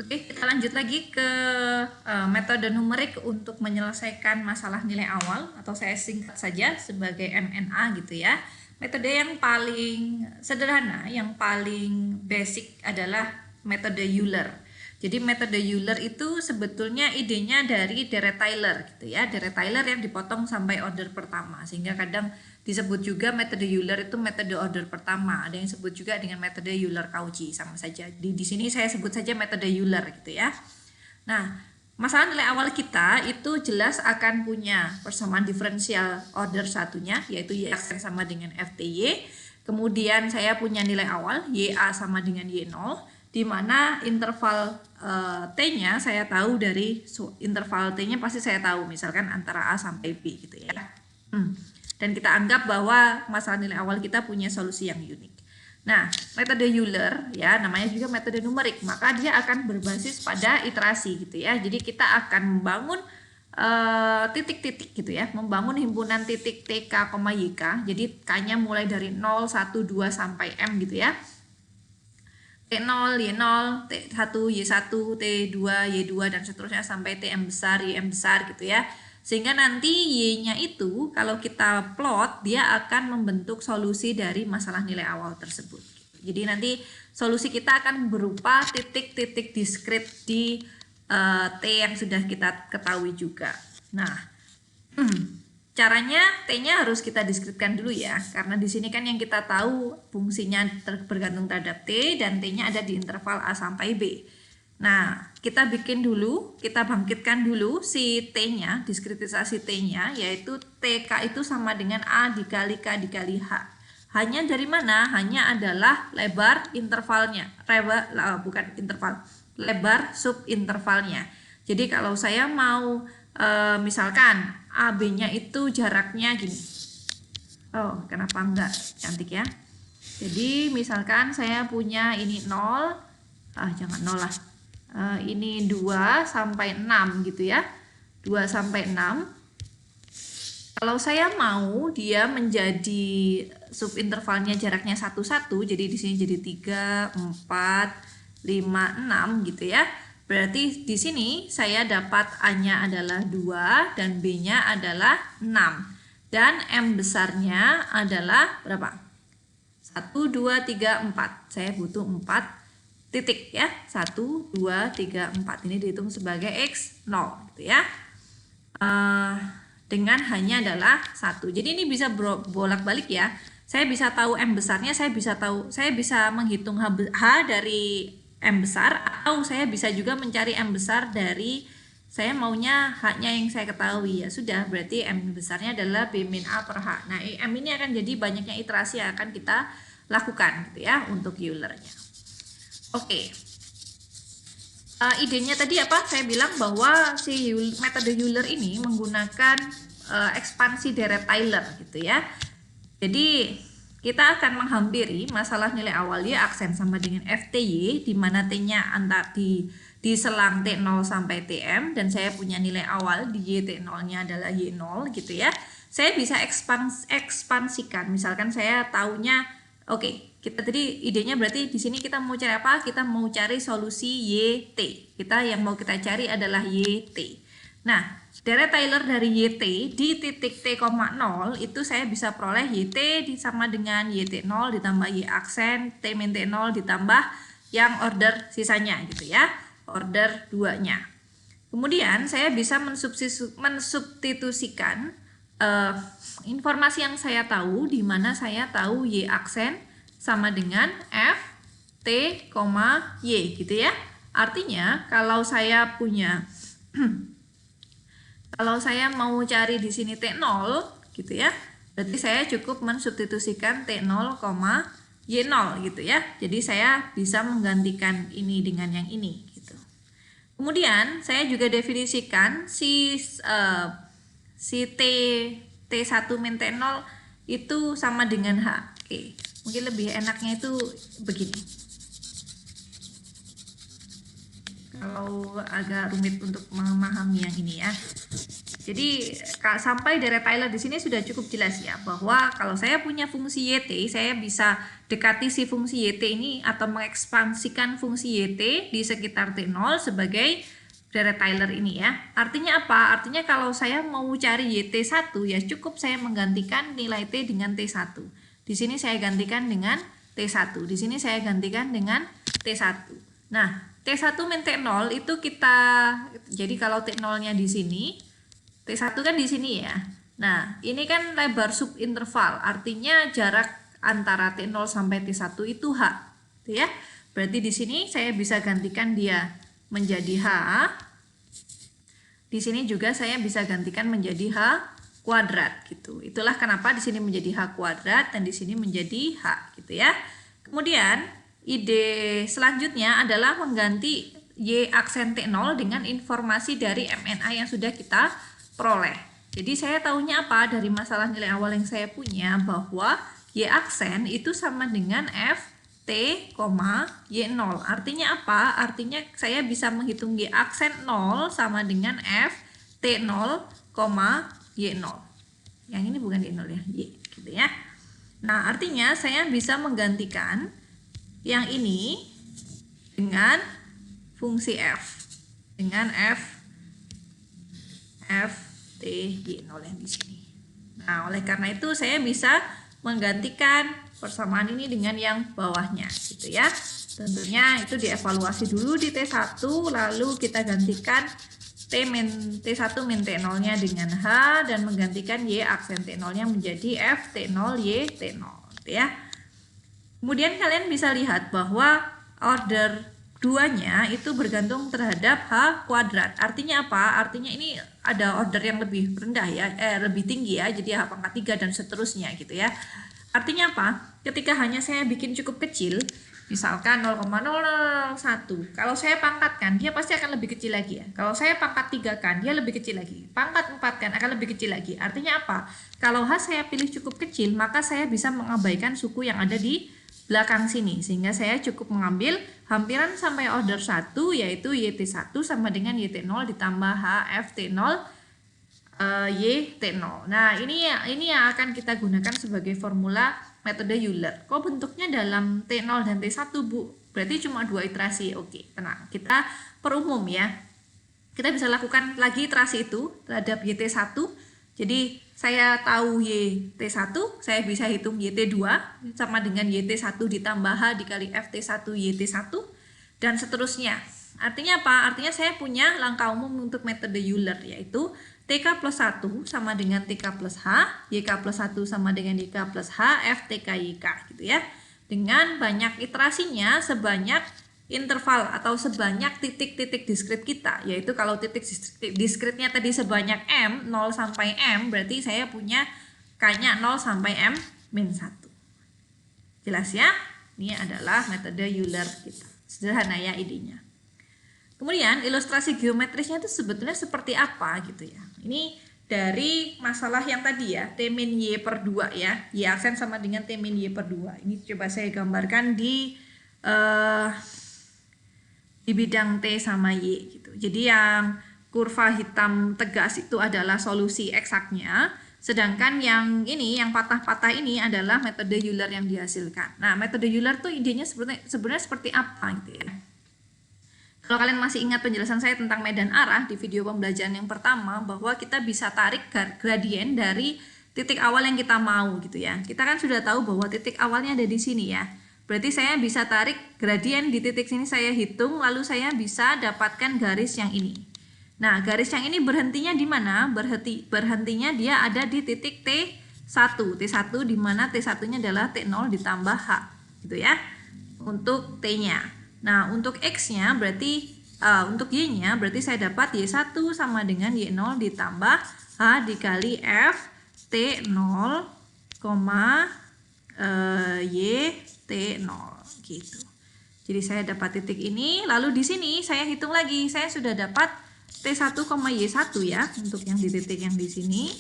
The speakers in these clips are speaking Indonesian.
Oke, kita lanjut lagi ke metode numerik untuk menyelesaikan masalah nilai awal, atau saya singkat saja sebagai MNA gitu ya. Metode yang paling sederhana, yang paling basic adalah metode Euler. Jadi metode Euler itu sebetulnya idenya dari Deret Tyler gitu ya. Deret Tyler yang dipotong sampai order pertama, sehingga kadang disebut juga metode Euler itu metode order pertama. Ada yang sebut juga dengan metode Euler-Cauchy, sama saja. Di sini saya sebut saja metode Euler gitu ya. Nah, masalah nilai awal kita itu jelas akan punya persamaan diferensial order satunya, yaitu Y aksen sama dengan FTY. Kemudian saya punya nilai awal YA sama dengan Y0, di mana interval T-nya saya tahu dari interval T-nya pasti saya tahu, misalkan antara A sampai B gitu ya. Dan kita anggap bahwa masalah nilai awal kita punya solusi yang unik. Nah, metode Euler ya namanya juga metode numerik, maka dia akan berbasis pada iterasi gitu ya. Jadi kita akan membangun titik-titik gitu ya, membangun himpunan titik TK, YK. Jadi K-nya mulai dari 0, 1, 2 sampai M gitu ya. T0, Y0, T1, Y1, T2, Y2 dan seterusnya sampai Tm besar, Ym besar gitu ya. Sehingga nanti Y-nya itu kalau kita plot dia akan membentuk solusi dari masalah nilai awal tersebut. Jadi nanti solusi kita akan berupa titik-titik diskrit di T yang sudah kita ketahui juga. Nah, caranya T-nya harus kita diskritkan dulu ya, karena di sini kan yang kita tahu fungsinya bergantung terhadap T dan T-nya ada di interval A sampai B. Nah, kita bikin dulu, kita bangkitkan dulu si T-nya, diskritisasi T-nya, yaitu TK itu sama dengan A dikali K dikali H. Hanya dari mana? Hanya adalah lebar intervalnya, lebar subintervalnya. Jadi kalau saya mau misalkan AB-nya itu jaraknya gini. Oh, kenapa enggak cantik ya? Jadi misalkan saya punya ini 0, jangan 0 lah. Ini 2 sampai 6 gitu ya. 2 sampai 6. Kalau saya mau dia menjadi subintervalnya jaraknya 1, 1, jadi di sini jadi 3, 4, 5, 6 gitu ya. Berarti di sini saya dapat A-nya adalah 2 dan B-nya adalah 6. Dan M besarnya adalah berapa? 1, 2, 3, 4. Saya butuh 4 titik ya. 1, 2, 3, 4. Ini dihitung sebagai X0 gitu ya. Dengan hanya adalah 1. Jadi ini bisa bolak-balik ya. Saya bisa tahu M besarnya, saya bisa menghitung H dari M besar, atau saya bisa juga mencari M besar dari saya maunya H-nya yang saya ketahui. Ya sudah, berarti M besarnya adalah B min A per H. Nah, M ini akan jadi banyaknya iterasi yang akan kita lakukan gitu ya untuk Euler-nya. Oke. Idenya tadi apa? Saya bilang bahwa si metode Euler ini menggunakan ekspansi Deret Tyler gitu ya. Jadi kita akan menghampiri masalah nilai awal Y aksen sama dengan FTY, di mana T-nya antar di selang T0 sampai Tm, dan saya punya nilai awal di Y T0-nya adalah Y0 gitu ya. Saya bisa ekspansikan. Misalkan saya taunya kita tadi idenya berarti di sini kita mau cari apa? Kita mau cari solusi YT. Yang mau kita cari adalah YT. Nah, Deret Tyler dari YT di titik T, 0 itu saya bisa peroleh YT sama dengan YT0 ditambah Y aksen T min T0 ditambah yang order sisanya gitu ya, order 2-nya. Kemudian saya bisa mensubstitusikan informasi yang saya tahu, di mana saya tahu Y aksen sama dengan F, T, Y gitu ya. Artinya kalau saya punya kalau saya mau cari di sini T0 gitu ya, berarti saya cukup mensubstitusikan T0, Y0 gitu ya. Jadi saya bisa menggantikan ini dengan yang ini gitu. Kemudian saya juga definisikan si T1 min T0 itu sama dengan H. Oke, mungkin lebih enaknya itu begini. Kalau agak rumit untuk memahami yang ini ya. Jadi sampai dari Tyler di sini sudah cukup jelas ya, bahwa kalau saya punya fungsi YT, saya bisa dekati si fungsi YT ini atau mengekspansikan fungsi YT di sekitar T0 sebagai dari Tyler ini ya. Artinya apa? Artinya kalau saya mau cari YT1 ya cukup saya menggantikan nilai T dengan T1. Di sini saya gantikan dengan T1. Di sini saya gantikan dengan T1. Nah, T1 min T0 itu jadi kalau T0-nya di sini, T1 kan di sini ya. Nah, ini kan lebar subinterval, artinya jarak antara T0 sampai T1 itu H, gitu ya. Berarti di sini saya bisa gantikan dia menjadi H. Di sini juga saya bisa gantikan menjadi H kuadrat gitu. Itulah kenapa di sini menjadi H kuadrat dan di sini menjadi H gitu ya. Kemudian ide selanjutnya adalah mengganti Y aksen T0 dengan informasi dari MNA yang sudah kita peroleh. Jadi saya tahunya apa dari masalah nilai awal yang saya punya, bahwa Y aksen itu sama dengan F T, Y0. Artinya apa? Artinya saya bisa menghitung Y aksen 0 sama dengan F T0, Y0. Yang ini bukan Y0 ya, Y gitu ya. Nah, artinya saya bisa menggantikan yang ini dengan fungsi F. Dengan F T, Y0 yang di sini. Nah, oleh karena itu saya bisa menggantikan persamaan ini dengan yang bawahnya gitu ya. Tentunya itu dievaluasi dulu di T1, lalu kita gantikan T1 min T0-nya dengan H dan menggantikan Y aksen T0-nya menjadi F T0 Y T0 gitu ya. Kemudian kalian bisa lihat bahwa order 2-nya itu bergantung terhadap H kuadrat. Artinya apa? Artinya ini ada order yang lebih rendah ya, lebih tinggi ya, jadi H pangkat 3 dan seterusnya gitu ya. Artinya apa? Ketika hanya saya bikin cukup kecil, misalkan 0,001, kalau saya pangkatkan dia pasti akan lebih kecil lagi ya. Kalau saya pangkat 3 kan dia lebih kecil lagi, pangkat 4 kan akan lebih kecil lagi. Artinya apa? Kalau H saya pilih cukup kecil, maka saya bisa mengabaikan suku yang ada di belakang sini, sehingga saya cukup mengambil hampiran sampai order 1, yaitu YT1 sama dengan YT0 ditambah HFT0 YT0. Nah, ini yang akan kita gunakan sebagai formula metode Euler. Kok bentuknya dalam T0 dan T1, Bu? Berarti cuma 2 iterasi. Oke, tenang. Kita perumum ya. Kita bisa lakukan lagi iterasi itu terhadap YT1. Jadi saya tahu YT1, saya bisa hitung YT2 sama dengan YT1 ditambah H dikali FT1 YT1 dan seterusnya. Artinya apa? Artinya saya punya langkah umum untuk metode Euler, yaitu TK plus 1 sama dengan TK plus H, YK plus 1 sama dengan YK plus H, FTK YK gitu ya. Dengan banyak iterasinya sebanyak interval atau sebanyak titik-titik diskrit kita, yaitu kalau titik diskritnya tadi sebanyak M, 0 sampai M, berarti saya punya K-nya 0 sampai M min 1. Jelas ya? Ini adalah metode Euler kita. Sederhana ya idenya. Kemudian ilustrasi geometrisnya itu sebetulnya seperti apa gitu ya. Ini dari masalah yang tadi ya, T min Y per 2 ya. Y aksen sama dengan T min Y per 2. Ini coba saya gambarkan di bidang T sama Y gitu. Jadi yang kurva hitam tegas itu adalah solusi eksaknya, sedangkan yang ini, yang patah-patah ini adalah metode Euler yang dihasilkan. Nah, metode Euler tuh idenya sebenarnya seperti apa gitu ya. Kalau kalian masih ingat penjelasan saya tentang medan arah di video pembelajaran yang pertama, bahwa kita bisa tarik gradien dari titik awal yang kita mau gitu ya. Kita kan sudah tahu bahwa titik awalnya ada di sini ya. Berarti saya bisa tarik gradien di titik sini, saya hitung, lalu saya bisa dapatkan garis yang ini. Nah, garis yang ini berhentinya di mana? Berhentinya dia ada di titik T1. T1 di mana T1-nya adalah T0 ditambah H gitu ya. Untuk T-nya. Nah, untuk X-nya berarti untuk Y-nya berarti saya dapat Y1 sama dengan Y0 ditambah H dikali F T0, YT0 gitu. Jadi saya dapat titik ini, lalu di sini saya hitung lagi, saya sudah dapat T1, Y1 ya untuk yang di titik yang di sini.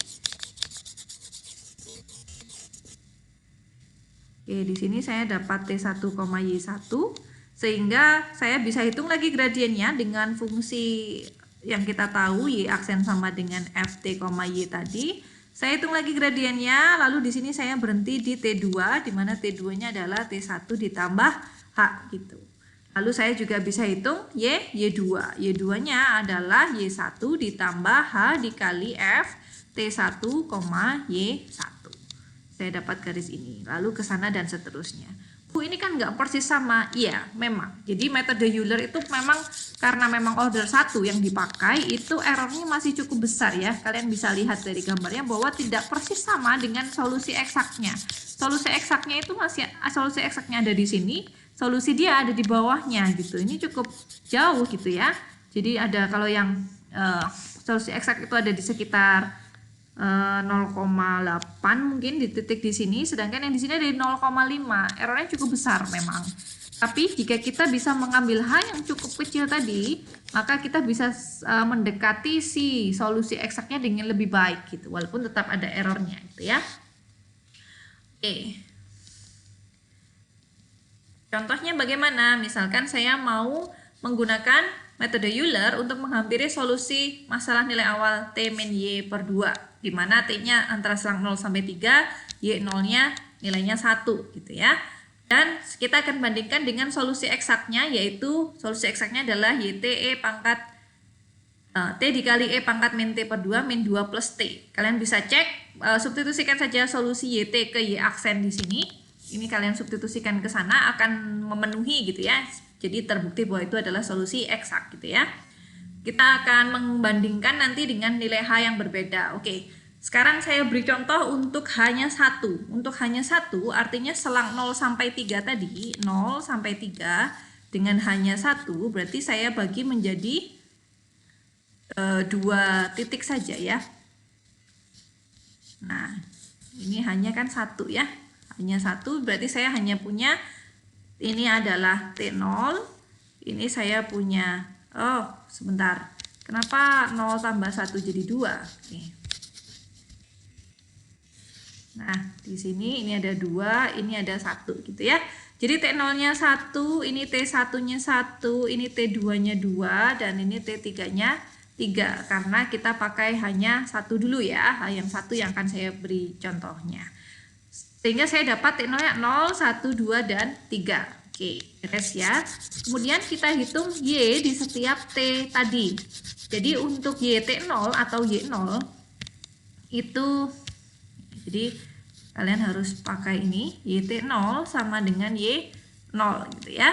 Oke, di sini saya dapat T1, Y1 sehingga saya bisa hitung lagi gradiennya dengan fungsi yang kita tahu Y aksen sama dengan FT, Y tadi. Saya hitung lagi gradiennya, lalu di sini saya berhenti di T2, di mana T2-nya adalah T1 ditambah H gitu. Lalu saya juga bisa hitung Y2. Y2-nya adalah Y1 ditambah H dikali F T1, Y1. Saya dapat garis ini, lalu ke sana dan seterusnya. Bu, ini kan nggak persis sama. Iya, memang. Jadi metode Euler itu memang karena memang order 1 yang dipakai, itu errornya masih cukup besar ya. Kalian bisa lihat dari gambarnya bahwa tidak persis sama dengan solusi eksaknya. Solusi eksaknya itu solusi eksaknya ada di sini, solusi dia ada di bawahnya gitu. Ini cukup jauh gitu ya. Jadi ada kalau yang solusi eksak itu ada di sekitar 0,8 mungkin di titik di sini, sedangkan yang di sini ada 0,5. Errornya cukup besar memang. Tapi jika kita bisa mengambil H yang cukup kecil tadi, maka kita bisa mendekati si solusi eksaknya dengan lebih baik gitu, walaupun tetap ada errornya gitu ya. Oke. Contohnya bagaimana? Misalkan saya mau menggunakan metode Euler untuk menghampiri solusi masalah nilai awal T min Y per 2. Di mana T-nya antara selang 0 sampai 3, Y0-nya nilainya 1 gitu ya. Dan kita akan bandingkan dengan solusi eksaknya, yaitu solusi eksaknya adalah YT E pangkat T dikali E pangkat min T per 2 min 2 plus T. Kalian bisa cek, substitusikan saja solusi YT ke Y aksen di sini. Ini kalian substitusikan ke sana akan memenuhi gitu ya. Jadi terbukti bahwa itu adalah solusi eksak gitu ya. Kita akan membandingkan nanti dengan nilai H yang berbeda. Oke, sekarang saya beri contoh untuk hanya 1. Untuk hanya 1 artinya selang 0 sampai 3 tadi, 0 sampai 3 dengan hanya 1 berarti saya bagi menjadi 2 titik saja ya. Nah, ini hanya kan 1 ya. Hanya 1 berarti saya hanya punya ini adalah T0. Ini saya punya sebentar. Kenapa 0 tambah 1 jadi 2? Oke. Nah, di sini ini ada 2, ini ada 1 gitu ya. Jadi T0-nya 1, ini T1-nya 1, ini T2-nya 2, dan ini T3-nya 3. Karena kita pakai hanya 1 dulu ya. Yang 1 yang akan saya beri contohnya. Sehingga saya dapat T0-nya 0, 1, 2, dan 3. Oke, beres ya. Kemudian kita hitung Y di setiap T tadi. Jadi untuk YT0 atau Y0 itu, jadi kalian harus pakai ini, YT0 sama dengan Y0 gitu ya.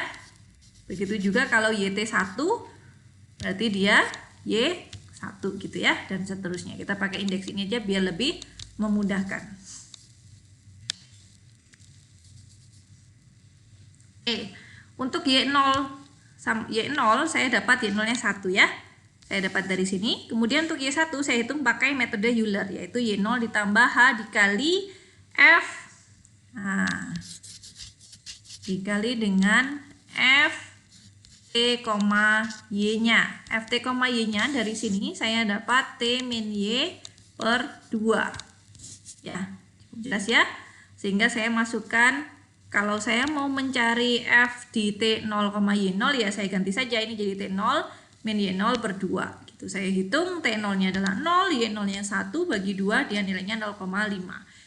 Begitu juga kalau YT1 berarti dia Y1 gitu ya, dan seterusnya. Kita pakai indeks ini aja biar lebih memudahkan. Untuk Y0 saya dapat Y0-nya 1 ya. Saya dapat dari sini. Kemudian untuk Y1 saya hitung pakai metode Euler, yaitu Y0 ditambah H dikali F. Nah, dikali dengan F T, Y-nya. F T, Y-nya dari sini saya dapat T min Y per 2. Ya, cukup jelas ya. Sehingga saya masukkan, kalau saya mau mencari F di T0, Y0 ya saya ganti saja ini jadi T0 min Y0 per 2 gitu. Saya hitung T0-nya adalah 0, Y0-nya 1 bagi 2 dia nilainya 0,5.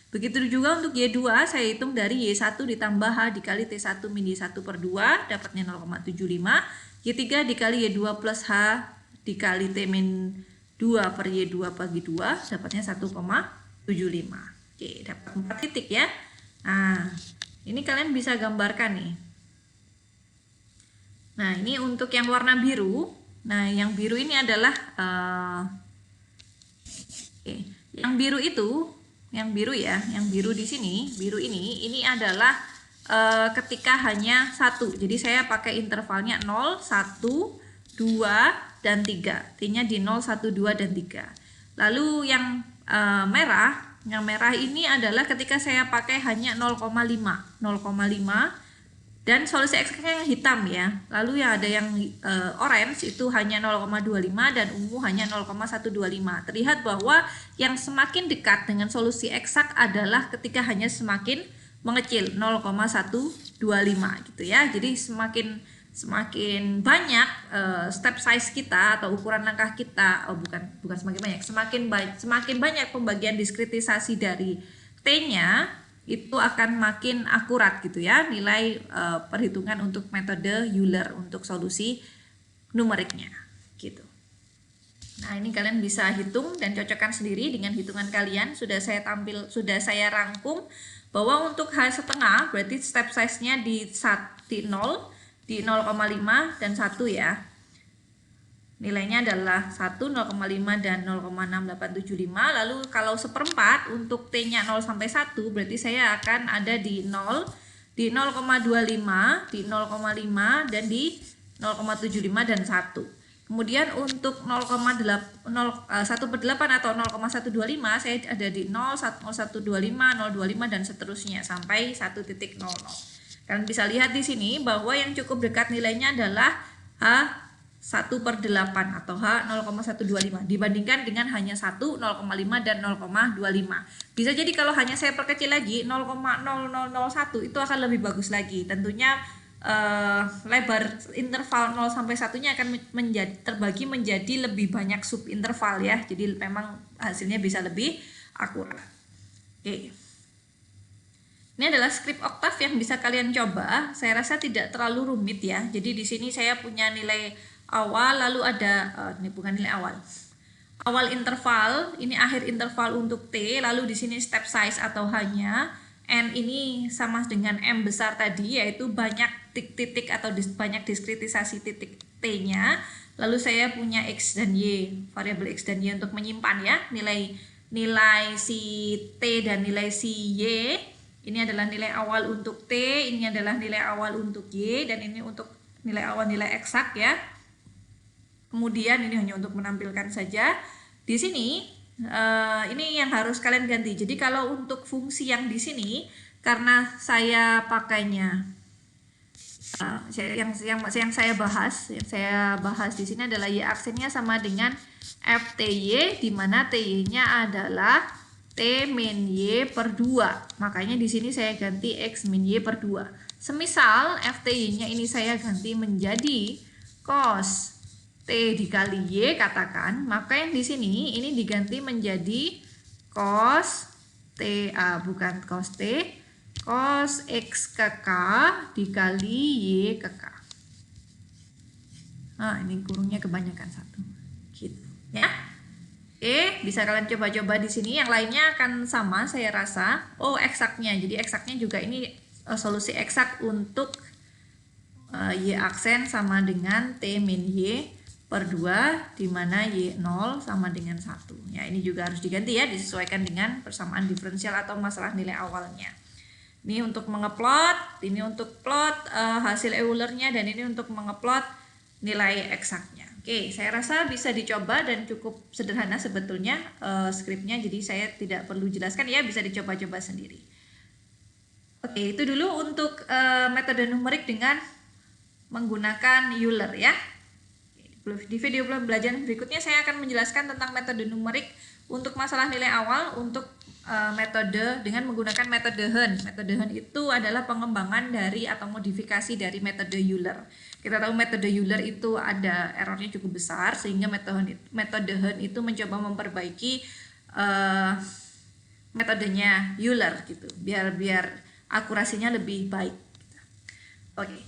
Begitu juga untuk Y2 saya hitung dari Y1 ditambah H dikali T1 min Y1 per 2 dapatnya 0,75. Y3 dikali Y2 plus H dikali T min 2 per Y2 bagi 2 dapatnya 1,75. Oke, dapat 4 titik ya. Nah, ini kalian bisa gambarkan nih. Nah, ini untuk yang warna biru. Nah, yang biru ini adalah yang biru itu, yang biru ya, yang biru di sini, biru ini adalah ketika hanya 1. Jadi saya pakai intervalnya 0, 1, 2, dan 3. T-nya di 0, 1, 2, dan 3. Lalu yang merah, yang merah ini adalah ketika saya pakai hanya 0,5 dan solusi eksaknya yang hitam ya. Lalu ya ada yang orange itu hanya 0,25 dan ungu hanya 0,125. Terlihat bahwa yang semakin dekat dengan solusi eksak adalah ketika hanya semakin mengecil 0,125 gitu ya. Jadi semakin semakin banyak step size kita atau ukuran langkah kita, bukan semakin banyak, semakin banyak pembagian diskretisasi dari T-nya, itu akan makin akurat gitu ya nilai perhitungan untuk metode Euler untuk solusi numeriknya gitu. Nah, ini kalian bisa hitung dan cocokkan sendiri dengan hitungan kalian. Sudah saya rangkum bahwa untuk H setengah berarti step size-nya di 0, di 0,5 dan 1 ya. Nilainya adalah 1, 0,5 dan 0,6875. Lalu kalau seperempat untuk T-nya 0 sampai 1 berarti saya akan ada di 0, di 0,25, di 0,5 dan di 0,75 dan 1. Kemudian untuk 1/8 atau 0,125 saya ada di 0, 0,125, 0,25 dan seterusnya sampai 1.00. Kalian bisa lihat di sini bahwa yang cukup dekat nilainya adalah H1/8 atau H0,125 dibandingkan dengan hanya 1, 0,5 dan 0,25. Bisa jadi kalau hanya saya perkecil lagi 0,0001 itu akan lebih bagus lagi. Tentunya lebar interval 0 sampai 1-nya akan terbagi menjadi lebih banyak subinterval ya. Jadi memang hasilnya bisa lebih akurat. Oke. Ini adalah script Octave yang bisa kalian coba. Saya rasa tidak terlalu rumit ya. Jadi di sini saya punya nilai awal, lalu ada ini bukan nilai awal. Awal interval, ini akhir interval untuk T, lalu di sini step size atau hanya N ini sama dengan M besar tadi, yaitu banyak titik atau banyak diskretisasi titik T-nya. Lalu saya punya X dan Y, variabel X dan Y untuk menyimpan ya, nilai si T dan nilai si Y. Ini adalah nilai awal untuk T, ini adalah nilai awal untuk Y, dan ini untuk nilai awal nilai eksak ya. Kemudian ini hanya untuk menampilkan saja. Di sini ini yang harus kalian ganti. Jadi kalau untuk fungsi yang di sini, karena saya pakainya yang saya bahas di sini adalah y aksennya sama dengan FTY, di mana TY-nya adalah T min Y per 2. Makanya di sini saya ganti X min Y per 2. Semisal FTY-nya ini saya ganti menjadi cos T dikali Y katakan, maka yang di sini ini diganti menjadi cos T, bukan cos T, cos X ke K dikali Y ke K. Nah, ini kurungnya kebanyakan satu. Gitu ya. Oke, bisa kalian coba-coba di sini. Yang lainnya akan sama saya rasa. Oh, eksaknya. Jadi eksaknya juga ini solusi eksak untuk Y aksen sama dengan T min Y per 2, di mana Y0 sama dengan 1. Ya, ini juga harus diganti ya, disesuaikan dengan persamaan diferensial atau masalah nilai awalnya. Ini untuk mengeplot, ini untuk plot hasil Eulernya, dan ini untuk mengeplot nilai eksaknya. Oke, saya rasa bisa dicoba dan cukup sederhana sebetulnya skripnya, jadi saya tidak perlu jelaskan ya, bisa dicoba-coba sendiri. Oke, itu dulu untuk metode numerik dengan menggunakan Euler ya. Di video pembelajaran berikutnya saya akan menjelaskan tentang metode numerik untuk masalah nilai awal untuk metode dengan menggunakan metode Hehn. Metode Hehn itu adalah pengembangan dari atau modifikasi dari metode Euler. Kita tahu metode Euler itu ada errornya cukup besar, sehingga metode Hehn itu mencoba memperbaiki metodenya Euler gitu, biar akurasinya lebih baik. Oke.